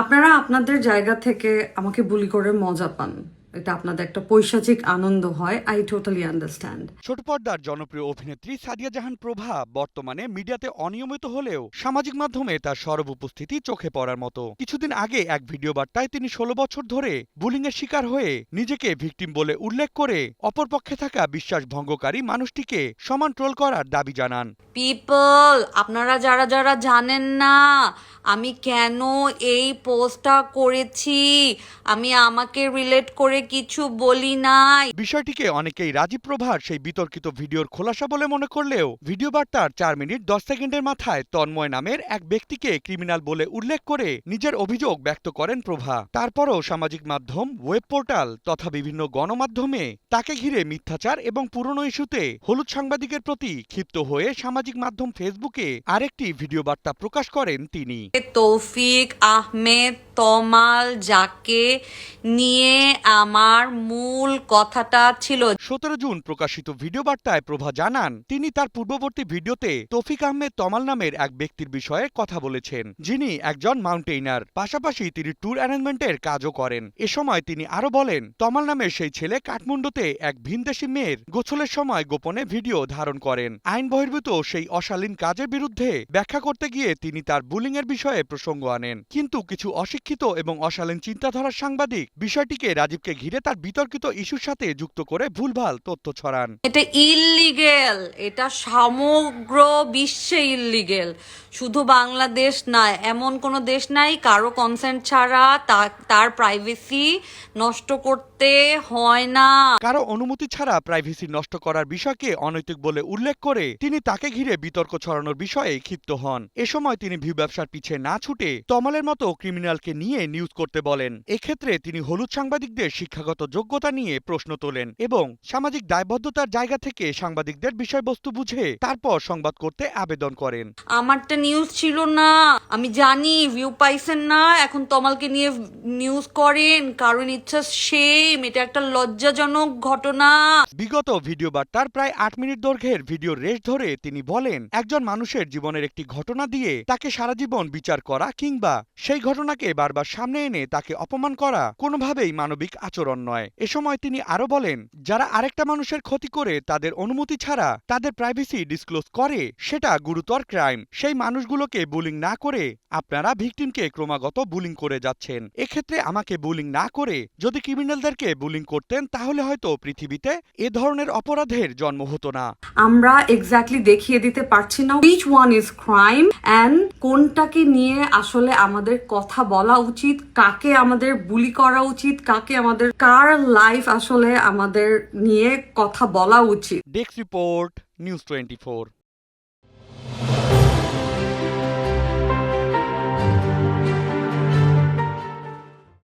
আপনারা আপনাদের জায়গা থেকে আমাকে বুলি করে মজা পান, এটা আপনাদের একটা পৈশাচিক আনন্দ হয়। I totally understand. ছোট পর্দার জনপ্রিয় অভিনেত্রী সাদিয়া জাহান প্রভা বর্তমানে মিডিয়াতে অনিয়মিত হলেও সামাজিক মাধ্যমে তার সরব উপস্থিতি চোখে পড়ার মতো। কিছুদিন আগে এক ভিডিও বার্তায় তিনি ১৬ বছর ধরে বুলিং এর শিকার হয়ে নিজেকে ভিকটিম বলে উল্লেখ করে অপরপক্ষে থাকা বিশ্বাস ভঙ্গকারী মানুষটিকে সমান ট্রোল করার দাবি জানান। পিপল, আপনারা যারা যারা জানেন না আমি কেন এই পোস্টটা করেছি, আমি আমাকে রিলেট করে কিছু বলি নাই। বিষয়টিকে অনেকেই রাজীব প্রভার সেই বিতর্কিত ভিডিওর খোলাসা বলে মনে করলেও ভিডিও বার্তার ৪ মিনিট ১০ সেকেন্ডের মাথায় তন্ময় নামের এক ব্যক্তিকে ক্রিমিনাল বলে উল্লেখ করে নিজের অভিযোগ ব্যক্ত করেন প্রভা। তারপরও সামাজিক মাধ্যম, ওয়েব পোর্টাল তথা বিভিন্ন গণমাধ্যমে তাকে ঘিরে মিথ্যাচার এবং পুরনো ইস্যুতে হলুদ সাংবাদিকের প্রতি ক্ষিপ্ত হয়ে সামাজিক মাধ্যম ফেসবুকে আরেকটি ভিডিও বার্তা প্রকাশ করেন তিনি। তৌফিক আহমেদ তমাল, যাকে নিয়ে আমার মূল কথাটা ছিল। ১৭ জুন প্রকাশিত ভিডিও বার্তায় প্রভা জানান তিনি তার পূর্ববর্তী ভিডিওতে তৌফিক আহমেদ তমাল নামের এক ব্যক্তির বিষয়ে কথা বলেছেন, যিনি একজন মাউন্টেইনার, পাশাপাশি তিনি ট্যুর অ্যারেঞ্জমেন্টের কাজও করেন। এ সময় তিনি আরো বলেন, তমাল নামের সেই ছেলে কাঠমান্ডুতে এক ভিনদেশী মেয়ের গোছলের সময় গোপনে ভিডিও ধারণ করেন। আইন বহির্ভূত সেই অশালীন কাজের বিরুদ্ধে ব্যাখ্যা করতে গিয়ে তিনি তার বুলিং এর বিষয়ে প্রসঙ্গ আনেন। কিন্তু কিছু অশিক্ষিত এবং অশালীন চিন্তাধারার সাংবাদিক বিষয়টিকে রাজীবকে ঘিরে তার বিতর্কিত ইস্যুর সাথে যুক্ত করে ভুলভাল তথ্য ছড়ান। এটা ইললিগেল, এটা সমগ্র বিশ্বে ইললিগেল, শুধু বাংলাদেশ না, এমন কোনো দেশ নাই কারো কনসেন্ট ছাড়া তার প্রাইভেসি নষ্ট করতে হয় না। কারো অনুমতি ছাড়া প্রাইভেসি নষ্ট করার বিষয়কে অনৈতিক বলে উল্লেখ করে তিনি তাকে ঘিরে বিতর্ক ছড়ানোর বিষয়ে ক্ষিপ্ত হন। এ সময় তিনি ভিউ ব্যবসার পিছে না ছুটে তমালের মতো ক্রিমিনালকে নিয়ে নিউজ করতে বলেন। এক্ষেত্রে তিনি হলুদ সাংবাদিকদের শিক্ষাগত যোগ্যতা নিয়ে প্রশ্ন তোলেন এবং সামাজিক দায়বদ্ধতার জায়গা থেকে সাংবাদিকদের বিষয়বস্তু বুঝে তারপর সংবাদ করতে আবেদন করেন। আমারটা নিউজ ছিল না, আমি জানি ভিউ পাইছেন না, এখন তমালকে নিয়ে নিউজ করেন, কারণ ইটস শেম, এটা একটা লজ্জাজনক ঘটনা। বিগত ভিডিও বার্তার প্রায় ৮ মিনিট দৈর্ঘ্যের ভিডিওর রেশ ধরে তিনি বলেন, একজন মানুষের জীবনের একটি ঘটনা দিয়ে তাকে সারা জীবন বিচার করা কিংবা সেই ঘটনাকে বারবার সামনে এনে তাকে অপমান করা কোনোভাবেই মানবিক আচরণ নয়। এ সময় তিনি আরো বলেন, যারা আরেকটা মানুষের ক্ষতি করে তাদের অনুমতি ছাড়া তাদের প্রাইভেসি ডিসক্লোজ করে সেটা গুরুতর ক্রাইম। সেই মানুষগুলোকে বুলিং না করে আপনারা ভিকটিমকে ক্রমাগত বুলিং করে যাচ্ছেন। এক্ষেত্রে আমাকে বুলিং না করে যদি ক্রিমিনালদেরকে বুলিং করতেন তাহলে হয়তো পৃথিবীতে এ ধরনের অপরাধের জন্ম হতো না। আমরা এক্স্যাক্টলি দেখিয়ে দিতে পারছি না which one is crime and কোনটাকে নিয়ে আসলে আমাদের কথা বলা উচিত, কাকে আমাদের বুলি করা উচিত, কার লাইফ আসলে আমাদের নিয়ে কথা বলা উচিত। Desk report, news 24।